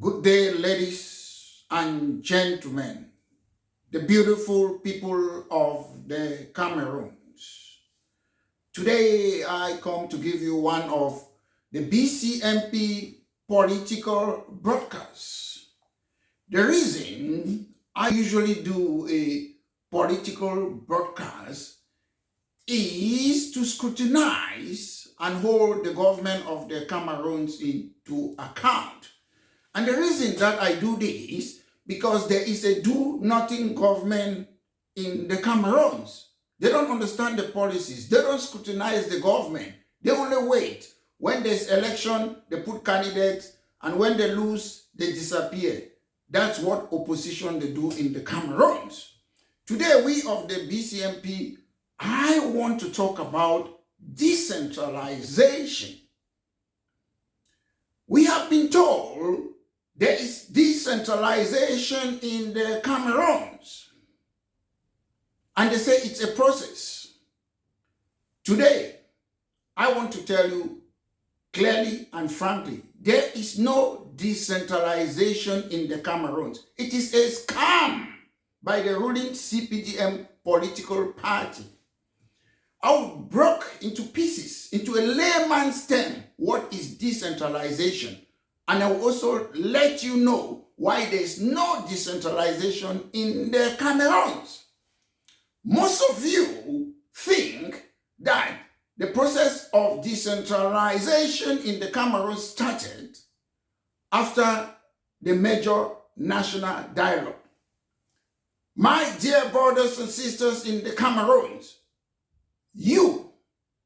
Good day, ladies and gentlemen, the beautiful people of the Cameroons. Today, I come to give you one of the BCMP political broadcasts. The reason I usually do a political broadcast is to scrutinize and hold the government of the Cameroons into account. And the reason that I do this, because there is a do-nothing government in the Cameroons. They don't understand the policies. They don't scrutinize the government. They only wait. When there's election, they put candidates, and when they lose, they disappear. That's what opposition they do in the Cameroons. Today, we of the BCMP, I want to talk about decentralization. We have been told there is decentralization in the Cameroons. And they say it's a process. Today, I want to tell you clearly and frankly, there is no decentralization in the Cameroons. It is a scam by the ruling CPDM political party. I will break into pieces, into a layman's term, what is decentralization. And I will also let you know why there is no decentralization in the Cameroons. Most of you think that the process of decentralization in the Cameroons started after the major national dialogue. My dear brothers and sisters in the Cameroons, you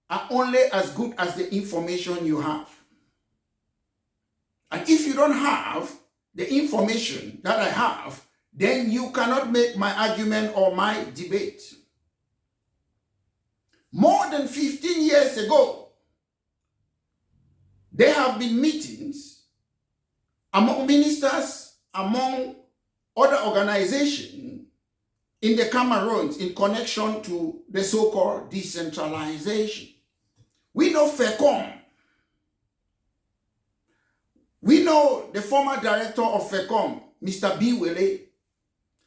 are only as good as the information you have. And if you don't have the information that I have, then you cannot make my argument or my debate. More than 15 years ago, there have been meetings among ministers, among other organizations in the Cameroons in connection to the so-called decentralization. We know FECOM. We know the former director of FECOM, Mr. Biwele,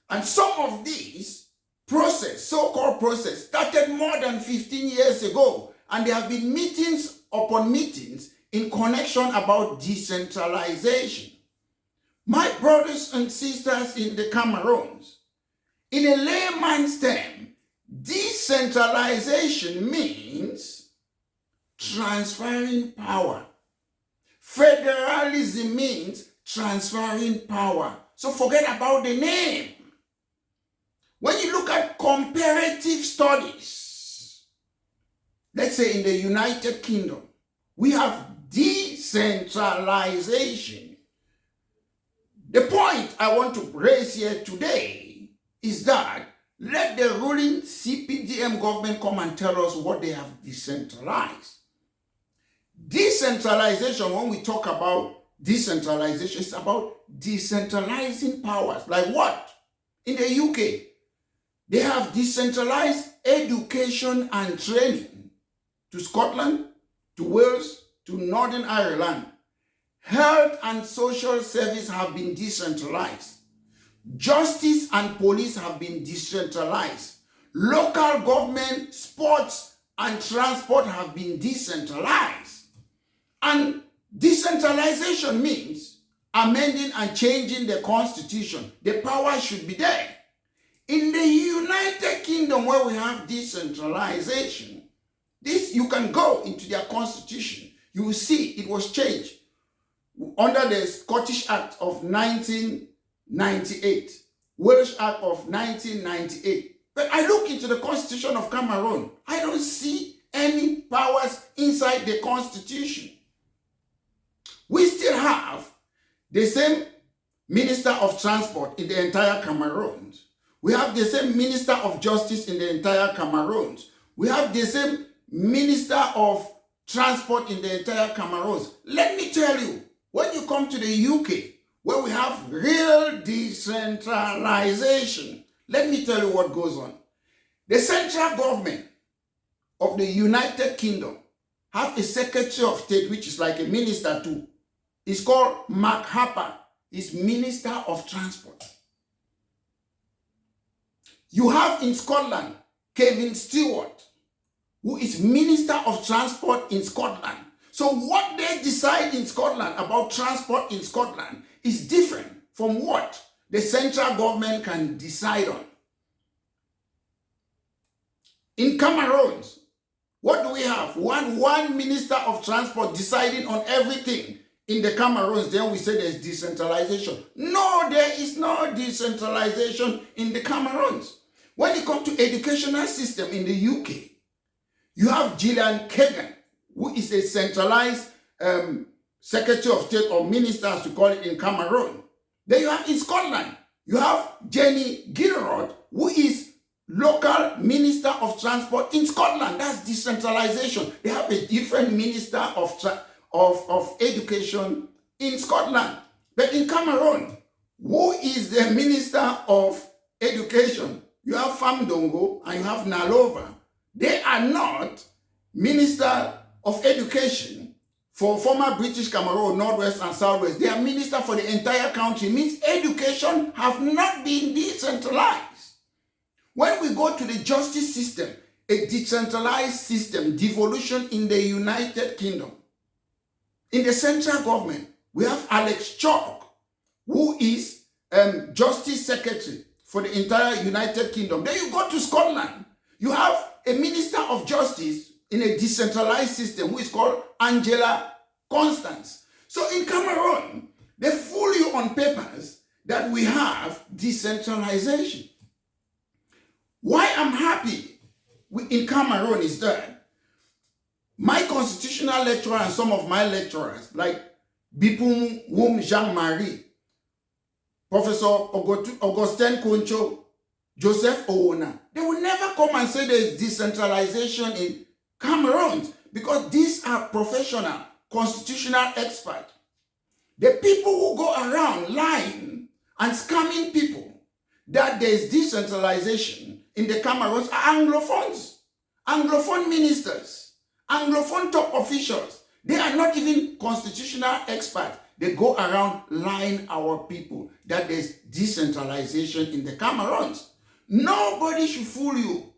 and some of these process, so-called process, started more than 15 years ago, and there have been meetings upon meetings in connection about decentralization. My brothers and sisters in the Cameroons, in a layman's term, decentralization means transferring power. Federalism means transferring power. So forget about the name. When you look at comparative studies, let's say in the United Kingdom, we have decentralization. The point I want to raise here today is that let the ruling CPDM government come and tell us what they have decentralized. Decentralization, when we talk about decentralization, it's about decentralizing powers. Like what? In the UK, they have decentralized education and training to Scotland, to Wales, to Northern Ireland. Health and social service have been decentralized. Justice and police have been decentralized. Local government, sports, and transport have been decentralized. And decentralization means amending and changing the constitution. The power should be there. In the United Kingdom, where we have decentralization, this you can go into their constitution. You will see it was changed under the Scottish Act of 1998, Welsh Act of 1998. But I look into the constitution of Cameroon. I don't see any powers inside the constitution. We still have the same Minister of Transport in the entire Cameroons. We have the same Minister of Justice in the entire Cameroons. We have the same Minister of Transport in the entire Cameroons. Let me tell you, when you come to the UK, where we have real decentralization, let me tell you what goes on. The central government of the United Kingdom have a Secretary of State, which is like a minister too. It's called Mark Harper. is Minister of Transport. You have in Scotland, Kevin Stewart, who is Minister of Transport in Scotland. So what they decide in Scotland about transport in Scotland is different from what the central government can decide on. In Cameroes, what do we have? One Minister of Transport deciding on everything in the Cameroons. Then we say there's decentralization. No, there is no decentralization in the Cameroons. When it comes to educational system in the UK, you have Gillian Keegan, who is a centralized Secretary of State or Minister, as to call it in Cameroon. Then you have in Scotland, you have Jenny Gilrod, who is local Minister of Transport in Scotland. That's decentralization. They have a different Minister of Education in Scotland. But in Cameroon, who is the Minister of Education? You have Famdongo and you have Nalova. They are not Minister of Education for former British Cameroon, Northwest and Southwest. They are Minister for the entire country. It means education have not been decentralized. When we go to the justice system, a decentralized system, devolution in the United Kingdom. In the central government, we have Alex Chalk, who is Justice Secretary for the entire United Kingdom. Then you go to Scotland, you have a Minister of Justice in a decentralized system who is called Angela Constance. So in Cameroon, they fool you on papers that we have decentralization. Why I'm happy in Cameroon is that my constitutional lecturer and some of my lecturers, like Bipum Wum Jean-Marie, Professor Augustin Concho, Joseph Owona, they will never come and say there is decentralization in Cameroon because these are professional constitutional experts. The people who go around lying and scamming people that there is decentralization in the Cameroons are Anglophones, Anglophone ministers, Anglophone top officials. They are not even constitutional experts. They go around lying our people that there's decentralization in the Cameroons. Nobody should fool you,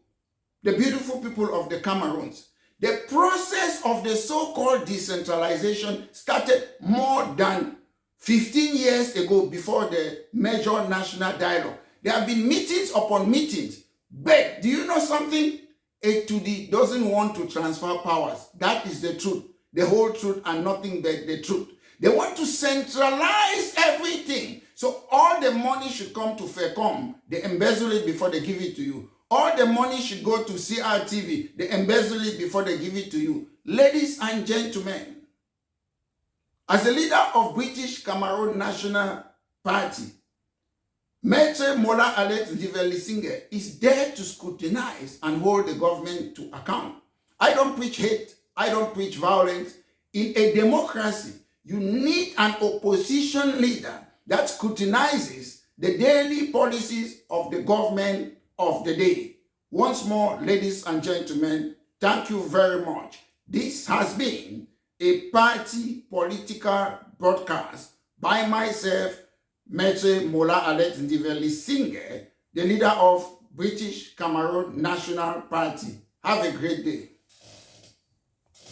the beautiful people of the Cameroons. The process of the so-called decentralization started more than 15 years ago before the major national dialogue. There have been meetings upon meetings. But do you know something? A to D doesn't want to transfer powers. That is the truth. The whole truth and nothing but the truth. They want to centralize everything. So all the money should come to FECOM. They embezzle it before they give it to you. All the money should go to CRTV. They embezzle it before they give it to you. Ladies and gentlemen, as the leader of British Cameroon National Party, Maitre Mola Alex Ndivelisinger is there to scrutinize and hold the government to account. I don't preach hate. I don't preach violence. In a democracy, you need an opposition leader that scrutinizes the daily policies of the government of the day. Once more, ladies and gentlemen, thank you very much. This has been a party political broadcast by myself, Maitre Mola Alex Ndivelisinger, the leader of British Cameroon National Party. Have a great day.